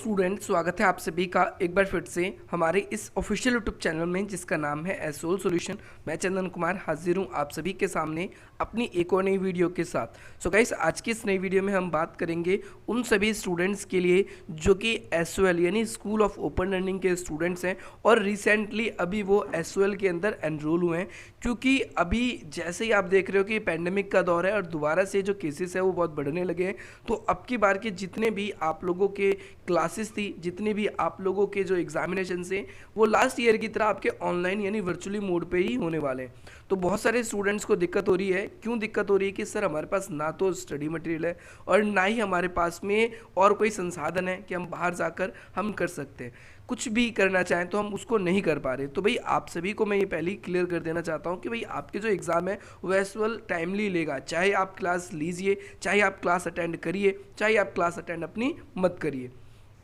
Student, स्वागत है आप सभी का एक बार फिर से हमारे इस ऑफिशियल यूट्यूब चैनल में जिसका नाम है एसोल सॉल्यूशन। मैं चंदन कुमार हाजिर हूँ आप सभी के सामने अपनी एक और नई वीडियो के साथ। सो गाइस, आज की इस नई वीडियो में हम बात करेंगे उन सभी स्टूडेंट्स के लिए जो कि एसओएल यानी स्कूल ऑफ ओपन लर्निंग के स्टूडेंट्स हैं और रिसेंटली अभी वो एसओएल के अंदर एनरोल हुए हैं। क्योंकि अभी जैसे ही आप देख रहे हो कि पैंडेमिक का दौर है और दोबारा से जो केसेस है वो बहुत बढ़ने लगे हैं, तो अब की बार के जितने भी आप लोगों के क्लासेस थी, जितने भी आप लोगों के जो एग्जामिनेशन हैं, वो लास्ट ईयर की तरह आपके ऑनलाइन यानी वर्चुअली मोड पे ही होने वाले हैं। तो बहुत सारे स्टूडेंट्स को दिक्कत हो रही है। क्यों दिक्कत हो रही है? कि सर हमारे पास ना तो स्टडी मटेरियल है और ना ही हमारे पास में और कोई संसाधन है कि हम बाहर जाकर हम कर सकते हैं, कुछ भी करना चाहें तो हम उसको नहीं कर पा रहे। तो भाई आप सभी को मैं ये पहले ही क्लियर कर देना चाहता हूँ कि भाई आपके जो एग्ज़ाम है वो एसओएल टाइमली लेगा, चाहे आप क्लास लीजिए, चाहे आप क्लास अटेंड करिए, चाहे आप क्लास अटेंड अपनी मत करिए।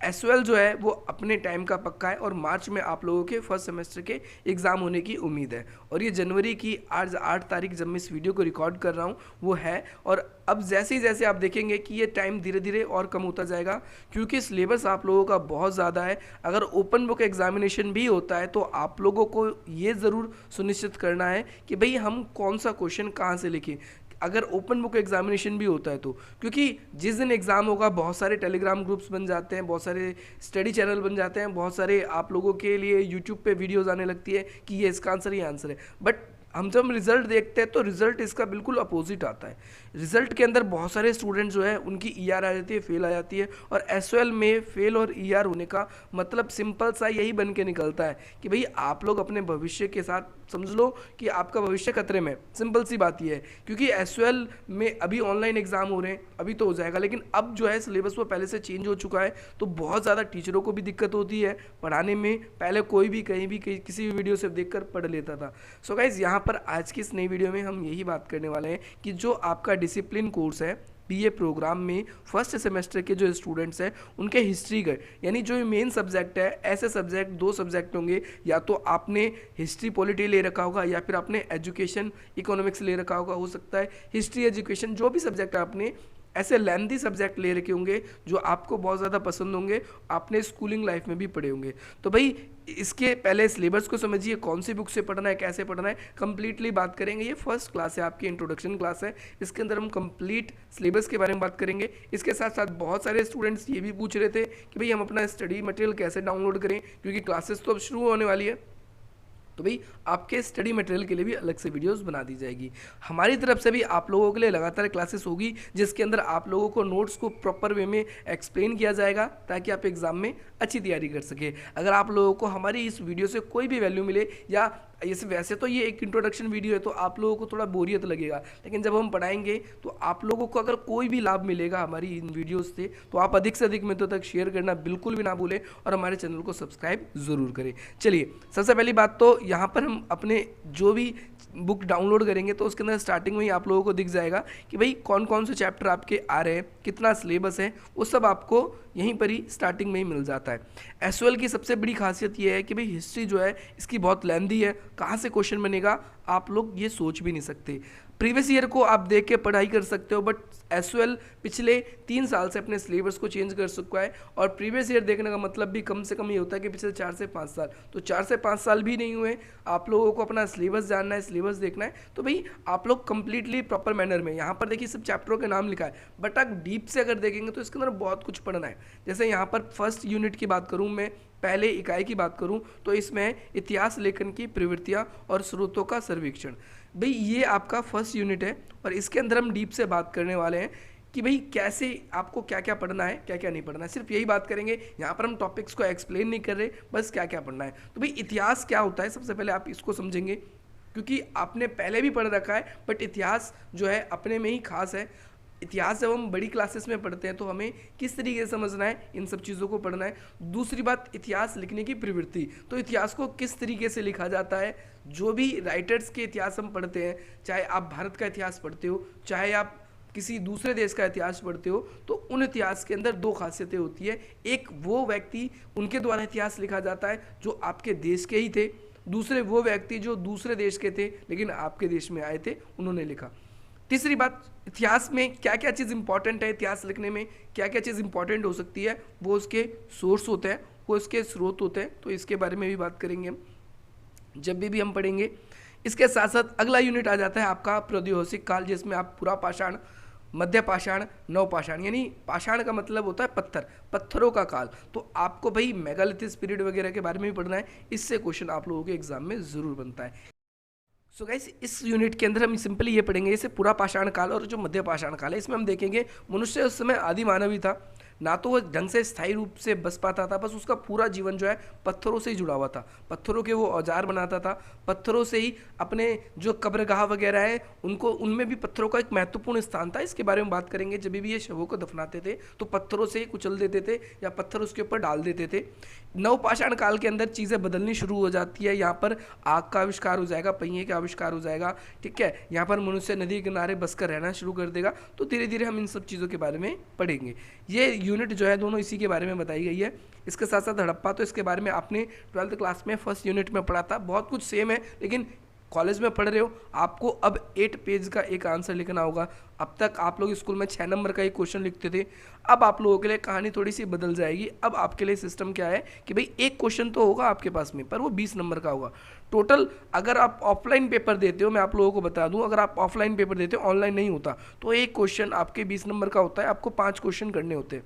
एसओएल जो है वो अपने टाइम का पक्का है और मार्च में आप लोगों के फर्स्ट सेमेस्टर के एग्ज़ाम होने की उम्मीद है। और ये जनवरी की आज 8 तारीख जब मैं इस वीडियो को रिकॉर्ड कर रहा हूँ वो है। और अब जैसे ही जैसे आप देखेंगे कि ये टाइम धीरे धीरे और कम होता जाएगा, क्योंकि सिलेबस आप लोगों का बहुत ज़्यादा है। अगर ओपन बुक एग्जामिनेशन भी होता है तो आप लोगों को ये ज़रूर सुनिश्चित करना है कि भाई हम कौन सा क्वेश्चन कहाँ से लिखें। अगर ओपन बुक एग्जामिनेशन भी होता है तो, क्योंकि जिस दिन एग्ज़ाम होगा बहुत सारे टेलीग्राम ग्रुप्स बन जाते हैं, बहुत सारे स्टडी चैनल बन जाते हैं, बहुत सारे आप लोगों के लिए यूट्यूब पे वीडियोस आने लगती है कि ये इसका आंसर, ये आंसर है। बट हम जब रिजल्ट देखते हैं तो रिजल्ट इसका बिल्कुल अपोजिट आता है। रिजल्ट के अंदर बहुत सारे स्टूडेंट जो है उनकी ईआर आ जाती है, फेल आ जाती है। और एसओएल में फेल और ईआर होने का मतलब सिंपल सा यही बन के निकलता है कि भाई आप लोग अपने भविष्य के साथ समझ लो कि आपका भविष्य खतरे में। सिंपल सी बात यह है, क्योंकि एसओएल में अभी ऑनलाइन एग्जाम हो रहे हैं, अभी तो हो जाएगा, लेकिन अब जो है सिलेबस वो पहले से चेंज हो चुका है। तो बहुत ज़्यादा टीचरों को भी दिक्कत होती है पढ़ाने में। पहले कोई भी कहीं भी किसी भी वीडियो से देखकर पढ़ लेता था। सो गाइज, यहाँ पर आज की इस नई वीडियो में हम यही बात करने वाले हैं कि जो आपका डिसिप्लिन कोर्स है बीए प्रोग्राम में फर्स्ट सेमेस्टर के जो स्टूडेंट्स हैं उनके हिस्ट्री का, यानी जो मेन सब्जेक्ट है, ऐसे सब्जेक्ट 2 सब्जेक्ट होंगे, या तो आपने हिस्ट्री पॉलिटी ले रखा होगा या फिर आपने एजुकेशन इकोनॉमिक्स ले रखा होगा, हो सकता है हिस्ट्री एजुकेशन, जो भी सब्जेक्ट आपने ऐसे लेंथी सब्जेक्ट ले रखे होंगे जो आपको बहुत ज़्यादा पसंद होंगे, आपने स्कूलिंग लाइफ में भी पढ़े होंगे। तो भाई इसके पहले सिलेबस को समझिए, कौन सी बुक से पढ़ना है, कैसे पढ़ना है, कंप्लीटली बात करेंगे। ये फर्स्ट क्लास है, आपकी इंट्रोडक्शन क्लास है, इसके अंदर हम कंप्लीट सिलेबस के बारे में बात करेंगे। इसके साथ साथ बहुत सारे स्टूडेंट्स ये भी पूछ रहे थे कि भाई हम अपना स्टडी मटेरियल कैसे डाउनलोड करें, क्योंकि क्लासेस तो अब शुरू होने वाली है। तो भाई आपके स्टडी मटेरियल के लिए भी अलग से वीडियोस बना दी जाएगी। हमारी तरफ से भी आप लोगों के लिए लगातार क्लासेस होगी जिसके अंदर आप लोगों को नोट्स को प्रॉपर वे में एक्सप्लेन किया जाएगा ताकि आप एग्जाम में अच्छी तैयारी कर सके। अगर आप लोगों को हमारी इस वीडियो से कोई भी वैल्यू मिले, या इस वैसे तो ये एक इंट्रोडक्शन वीडियो है तो आप लोगों को थोड़ा बोरियत लगेगा, लेकिन जब हम पढ़ाएंगे तो आप लोगों को अगर कोई भी लाभ मिलेगा हमारी इन वीडियोस से, तो आप अधिक से अधिक मित्रों तक शेयर करना बिल्कुल भी ना भूलें और हमारे चैनल को सब्सक्राइब ज़रूर करें। चलिए, सबसे पहली बात तो यहाँ पर हम अपने जो भी बुक डाउनलोड करेंगे तो उसके अंदर स्टार्टिंग में ही आप लोगों को दिख जाएगा कि भाई कौन कौन से चैप्टर आपके आ रहे हैं, कितना सिलेबस है, वो सब आपको यहीं पर ही स्टार्टिंग में ही मिल जाता है। एसओएल की सबसे बड़ी खासियत ये है कि भाई हिस्ट्री जो है इसकी बहुत लेंथी है, कहाँ से क्वेश्चन बनेगा आप लोग ये सोच भी नहीं सकते। प्रीवियस ईयर को आप देख के पढ़ाई कर सकते हो, बट एसओएल पिछले 3 साल से अपने सिलेबस को चेंज कर चुका है। और प्रीवियस ईयर देखने का मतलब भी कम से कम ये होता है कि पिछले 4 से 5 साल, तो 4 से 5 साल भी नहीं हुए, आप लोगों को अपना सिलेबस जानना है, सिलेबस देखना है। तो भाई आप लोग कंप्लीटली प्रॉपर मैनर में, यहाँ पर देखिए सब चैप्टरों के नाम लिखा है, बट आप डीप से अगर देखेंगे तो इसके अंदर बहुत कुछ पढ़ना है। जैसे यहाँ पर फर्स्ट यूनिट की बात करूँ, मैं पहले इकाई की बात करूं तो इसमें इतिहास लेखन की प्रवृत्तियां और स्रोतों का सर्वेक्षण। भाई ये आपका फर्स्ट यूनिट है और इसके अंदर हम डीप से बात करने वाले हैं कि भाई कैसे आपको क्या क्या पढ़ना है, क्या क्या नहीं पढ़ना है, सिर्फ यही बात करेंगे। यहाँ पर हम टॉपिक्स को एक्सप्लेन नहीं कर रहे, बस क्या क्या पढ़ना है। तो भाई इतिहास क्या होता है, सबसे पहले आप इसको समझेंगे, क्योंकि आपने पहले भी पढ़ रखा है, बट इतिहास जो है अपने में ही खास है। इतिहास जब हम बड़ी क्लासेस में पढ़ते हैं तो हमें किस तरीके से समझना है, इन सब चीज़ों को पढ़ना है। दूसरी बात, इतिहास लिखने की प्रवृत्ति, तो इतिहास को किस तरीके से लिखा जाता है। जो भी राइटर्स के इतिहास हम पढ़ते हैं, चाहे आप भारत का इतिहास पढ़ते हो, चाहे आप किसी दूसरे देश का इतिहास पढ़ते हो, तो उन इतिहास के अंदर 2 खासियतें होती है। एक वो व्यक्ति, उनके द्वारा इतिहास लिखा जाता है जो आपके देश के ही थे, दूसरे वो व्यक्ति जो दूसरे देश के थे लेकिन आपके देश में आए थे, उन्होंने लिखा। तीसरी बात, इतिहास में क्या क्या चीज़ इंपॉर्टेंट है, इतिहास लिखने में क्या क्या चीज़ इंपॉर्टेंट हो सकती है, वो उसके सोर्स होते हैं, वो उसके स्रोत होते हैं, तो इसके बारे में भी बात करेंगे हम जब भी हम पढ़ेंगे। इसके साथ साथ अगला यूनिट आ जाता है आपका प्रौद्योगिक काल, जिसमें आप पूरा पाषाण, मध्य पाषाण, नव पाषाण, यानी पाषाण का मतलब होता है पत्थर, पत्थरों का काल। तो आपको भाई मेगालिथिक पीरियड वगैरह के बारे में भी पढ़ना है, इससे क्वेश्चन आप लोगों के एग्जाम में ज़रूर बनता है। सो गाइस, इस यूनिट के अंदर हम सिंपली ये पढ़ेंगे, जैसे पूरा पाषाण काल और जो मध्य पाषाण काल है, इसमें हम देखेंगे मनुष्य उस समय आदि मानव ही था, ना तो वो ढंग से स्थायी रूप से बस पाता था, बस उसका पूरा जीवन जो है पत्थरों से ही जुड़ा हुआ था, पत्थरों के वो औजार बनाता था, पत्थरों से ही अपने जो कब्रगाह वगैरह है उनको, उनमें भी पत्थरों का एक महत्वपूर्ण स्थान था। इसके बारे में बात करेंगे, जब भी ये शवों को दफनाते थे तो पत्थरों से ही कुचल देते थे या पत्थर उसके ऊपर डाल देते थे। नवपाषाण काल के अंदर चीज़ें बदलनी शुरू हो जाती है, यहाँ पर आग का आविष्कार हो जाएगा, पहिए का आविष्कार हो जाएगा, ठीक है, यहाँ पर मनुष्य नदी किनारे बसकर रहना शुरू कर देगा। तो धीरे धीरे हम इन सब चीज़ों के बारे में पढ़ेंगे। ये यूनिट जो है दोनों इसी के बारे में बताई गई है। इसके साथ साथ हड़प्पा, तो इसके बारे में आपने 12th क्लास में फर्स्ट यूनिट में पढ़ा था, बहुत कुछ सेम है, लेकिन कॉलेज में पढ़ रहे हो, आपको अब 8 पेज का एक आंसर लिखना होगा। अब तक आप लोग स्कूल में 6 नंबर का एक क्वेश्चन लिखते थे, अब आप लोगों के लिए कहानी थोड़ी सी बदल जाएगी। अब आपके लिए सिस्टम क्या है कि भाई एक क्वेश्चन तो होगा आपके पास में, पर वो 20 नंबर का होगा टोटल। अगर आप ऑफलाइन पेपर देते हो, मैं आप लोगों को बता दूं, अगर आप ऑफलाइन पेपर देते हो, ऑनलाइन नहीं होता, तो एक क्वेश्चन आपके 20 नंबर का होता है, आपको 5 क्वेश्चन करने होते हैं।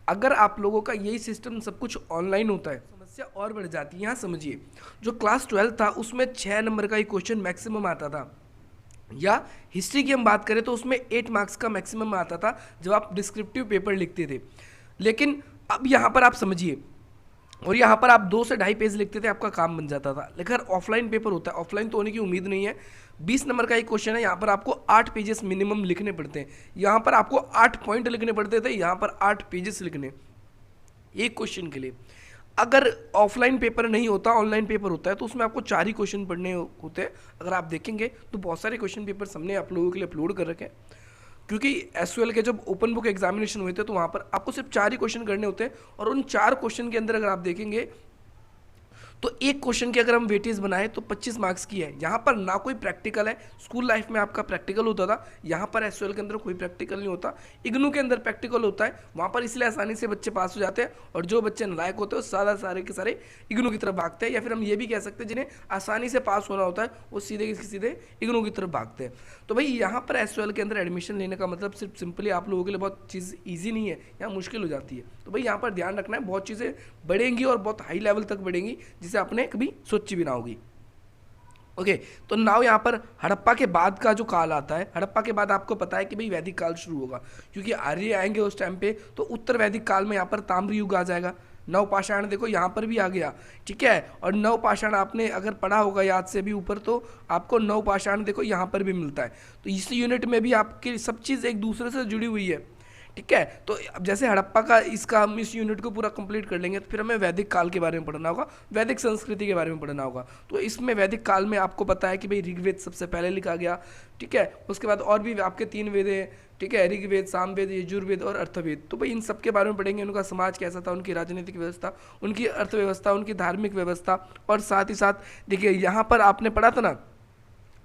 अगर आप लोगों का यही सिस्टम सब कुछ ऑनलाइन होता है, समस्या और बढ़ जाती है। यहाँ समझिए, जो क्लास 12 था उसमें 6 नंबर का ही क्वेश्चन मैक्सिमम आता था, या हिस्ट्री की हम बात करें तो उसमें 8 मार्क्स का मैक्सिमम आता था जब आप डिस्क्रिप्टिव पेपर लिखते थे। लेकिन अब यहाँ पर आप समझिए, और यहाँ पर आप 2 से 2.5 पेज लिखते थे, आपका काम बन जाता था। लेकिन ऑफलाइन पेपर होता है, ऑफलाइन तो होने की उम्मीद नहीं है। 20 नंबर का एक क्वेश्चन है, यहाँ पर आपको 8 पेजेस मिनिमम लिखने पड़ते हैं, यहाँ पर आपको 8 पॉइंट लिखने पड़ते थे, यहाँ पर 8 पेजेस लिखने एक क्वेश्चन के लिए। अगर ऑफलाइन पेपर नहीं होता, ऑनलाइन पेपर होता है, तो उसमें आपको 4 ही क्वेश्चन पढ़ने होते हैं। अगर आप देखेंगे तो बहुत सारे क्वेश्चन पेपर हमने आप लोगों के लिए अपलोड कर रखे हैं, क्योंकि एसयूएल के जब ओपन बुक एग्जामिनेशन हुए थे तो वहाँ पर आपको सिर्फ 4 ही क्वेश्चन करने होते हैं, और उन 4 क्वेश्चन के अंदर अगर आप देखेंगे तो एक क्वेश्चन की अगर हम वेटेज बनाए तो 25 मार्क्स की है। यहाँ पर ना कोई प्रैक्टिकल है, स्कूल लाइफ में आपका प्रैक्टिकल होता था, यहाँ पर एसयूएल के अंदर कोई प्रैक्टिकल नहीं होता। इग्नू के अंदर प्रैक्टिकल होता है, वहाँ पर इसलिए आसानी से बच्चे पास हो जाते हैं, और जो बच्चे नालायक होते हैं वो सारा सारे के सारे इग्नू की तरफ भागते हैं, या फिर हम ये भी कह सकते हैं जिन्हें आसानी से पास होना होता है वो सीधे सीधे इग्नू की तरफ भागते हैं। तो भाई यहाँ पर एसयूएल के अंदर एडमिशन लेने का मतलब सिर्फ सिंपली आप लोगों के लिए बहुत चीज़ ईजी नहीं है, यहाँ मुश्किल हो जाती है। तो भाई यहाँ पर ध्यान रखना है, बहुत चीज़ें बढ़ेंगी और बहुत हाई लेवल तक बढ़ेंगी, जिसे आपने कभी सोची भी ना होगी। ओके, तो नाउ यहाँ पर हड़प्पा के बाद का जो काल आता है, हड़प्पा के बाद आपको पता है कि भाई वैदिक काल शुरू होगा, क्योंकि आर्य आएंगे उस टाइम पे, तो उत्तर वैदिक काल में यहाँ पर ताम्र युग आ जाएगा। नवपाषाण देखो यहाँ पर भी आ गया, ठीक है, और नवपाषाण आपने अगर पढ़ा होगा याद से भी ऊपर, तो आपको नवपाषाण देखो यहाँ पर भी मिलता है। तो इस यूनिट में भी आपकी सब चीज़ एक दूसरे से जुड़ी हुई है, ठीक है। तो अब जैसे हड़प्पा का इसका हम इस यूनिट को पूरा कंप्लीट कर लेंगे, तो फिर हमें वैदिक काल के बारे में पढ़ना होगा, वैदिक संस्कृति के बारे में पढ़ना होगा। तो इसमें वैदिक काल में आपको पता है कि भाई ऋग्वेद सबसे पहले लिखा गया, ठीक है, उसके बाद और भी आपके 3 वेद हैं, ठीक है, ऋग्वेद, सामवेद, यजुर्वेद और अर्थवेद। तो भाई इन सब के बारे में पढ़ेंगे, उनका समाज कैसा था, उनकी राजनीतिक व्यवस्था, उनकी अर्थव्यवस्था, उनकी धार्मिक व्यवस्था, और साथ ही साथ देखिए यहाँ पर आपने पढ़ा था ना,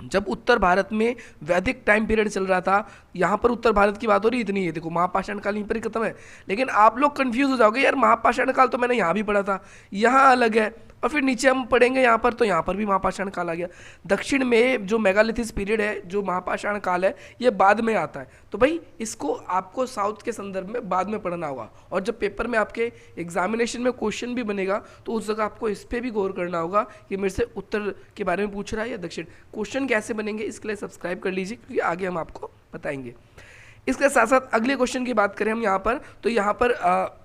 जब उत्तर भारत में वैदिक टाइम पीरियड चल रहा था, यहाँ पर उत्तर भारत की बात हो रही इतनी है, देखो महापाषाण काल यहीं पर ही खत्म है। लेकिन आप लोग कंफ्यूज हो जाओगे, यार महापाषाण काल तो मैंने यहाँ भी पढ़ा था, यहाँ अलग है, और फिर नीचे हम पढ़ेंगे यहाँ पर, तो यहाँ पर भी महापाषाण काल आ गया। दक्षिण में जो मेगालिथिक पीरियड है, जो महापाषाण काल है, ये बाद में आता है। तो भाई इसको आपको साउथ के संदर्भ में बाद में पढ़ना होगा, और जब पेपर में आपके एग्जामिनेशन में क्वेश्चन भी बनेगा तो उस जगह आपको इस पर भी गौर करना होगा कि मेरे से उत्तर के बारे में पूछ रहा है या दक्षिण। क्वेश्चन कैसे बनेंगे इसके लिए सब्सक्राइब कर लीजिए, क्योंकि आगे हम आपको बताएंगे। इसके साथ साथ अगले क्वेश्चन की बात करें हम यहाँ पर, तो यहाँ पर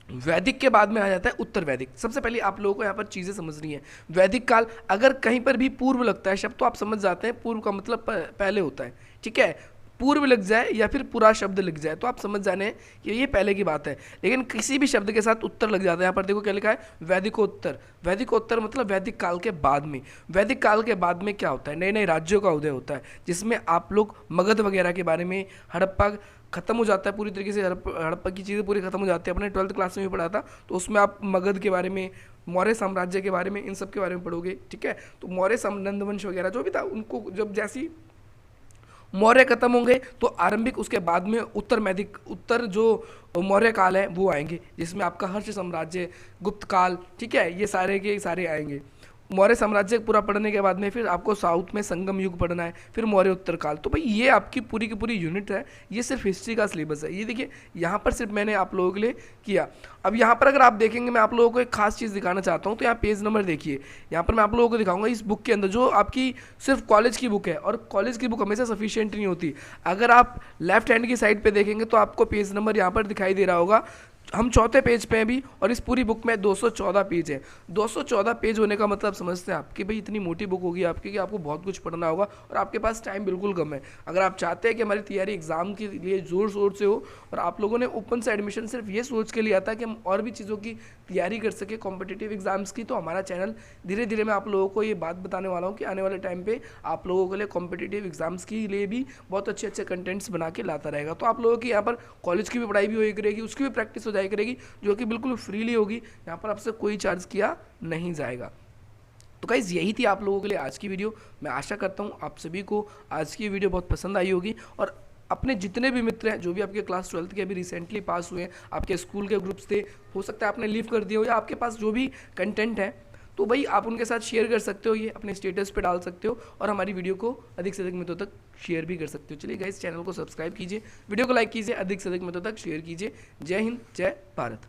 वैदिक के बाद में आ जाता है उत्तर वैदिक। सबसे पहले आप लोगों को यहाँ पर चीज़ें समझनी है। वैदिक काल, अगर कहीं पर भी पूर्व लगता है शब्द तो आप समझ जाते हैं पूर्व का मतलब पहले होता है, ठीक है, पूर्व लग जाए या फिर पूरा शब्द लग जाए तो आप समझ जाने कि ये पहले की बात है। लेकिन किसी भी शब्द के साथ उत्तर लग जाता है, यहाँ पर देखो क्या लिखा है, वैदिकोत्तर। वैदिकोत्तर मतलब वैदिक काल के बाद में। वैदिक काल के बाद में क्या होता है, नए नए राज्यों का उदय होता है, जिसमें आप लोग मगध वगैरह के बारे में, हड़प्पा खत्म हो जाता है पूरी तरीके से, हड़प्पा की चीज़ें पूरी खत्म हो जाती है। अपने 12th क्लास में भी पढ़ा था, तो उसमें आप मगध के बारे में, मौर्य साम्राज्य के बारे में, इन सब के बारे में पढ़ोगे, ठीक है। तो मौर्य नंदवंश वगैरह जो भी था, उनको जब जैसी मौर्य खत्म होंगे तो आरंभिक, उसके बाद में उत्तर जो मौर्य काल है वो आएंगे, जिसमें आपका हर्ष साम्राज्य, गुप्त काल, ठीक है, ये सारे के सारे आएंगे। मौर्य साम्राज्य पूरा पढ़ने के बाद में फिर आपको साउथ में संगम युग पढ़ना है, फिर मौर्य उत्तर काल। तो भाई ये आपकी पूरी की पूरी यूनिट है, ये सिर्फ हिस्ट्री का सिलेबस है। ये देखिए यहाँ पर सिर्फ मैंने आप लोगों के लिए किया। अब यहाँ पर अगर आप देखेंगे, मैं आप लोगों को एक खास चीज़ दिखाना चाहता हूँ। तो यहाँ पेज नंबर देखिए, यहाँ पर मैं आप लोगों को दिखाऊंगा इस बुक के अंदर जो आपकी सिर्फ कॉलेज की बुक है, और कॉलेज की बुक हमेशा सफिशिएंट नहीं होती। अगर आप लेफ्ट हैंड की साइड पे देखेंगे तो आपको पेज नंबर यहाँ पर दिखाई दे रहा होगा। हम चौथे पेज पे हैं अभी, और इस पूरी बुक में 214 पेज है। 214 पेज होने का मतलब समझते हैं आप कि भाई इतनी मोटी बुक होगी आपकी कि आपको बहुत कुछ पढ़ना होगा, और आपके पास टाइम बिल्कुल कम है। अगर आप चाहते हैं कि हमारी तैयारी एग्जाम के लिए जोर शोर से हो, और आप लोगों ने ओपन से एडमिशन सिर्फ ये सोच के लिया था कि हम और भी चीज़ों की तैयारी कर सके कॉम्पिटिटिव एग्जाम्स की, तो हमारा चैनल धीरे धीरे मैं आप लोगों को ये बात बताने वाला हूँ कि आने वाले टाइम पे आप लोगों के लिए कॉम्पिटिटिव एग्जाम्स के लिए भी बहुत अच्छे अच्छे कंटेंट्स बना के लाता रहेगा। तो आप लोगों की यहाँ पर कॉलेज की भी पढ़ाई भी हो करेगी, उसकी भी प्रैक्टिस हो जाए करेगी, जो कि बिल्कुल फ्रीली होगी। यहाँ पर आपसे कोई चार्ज किया नहीं जाएगा। तो गाइज़ यही थी आप लोगों के लिए आज की वीडियो। मैं आशा करता हूँ आप सभी को आज की वीडियो बहुत पसंद आई होगी, और अपने जितने भी मित्र हैं जो भी आपके क्लास 12th के अभी रिसेंटली पास हुए हैं, आपके स्कूल के ग्रुप्स थे, हो सकता है आपने लीव कर दिया हो, या आपके पास जो भी कंटेंट है तो भाई आप उनके साथ शेयर कर सकते हो, ये अपने स्टेटस पे डाल सकते हो, और हमारी वीडियो को अधिक से अधिक मित्रों तक शेयर भी कर सकते हो। चलिए गाइस, चैनल को सब्सक्राइब कीजिए, वीडियो को लाइक कीजिए, अधिक से अधिक मित्रों तक शेयर कीजिए। जय हिंद, जय भारत।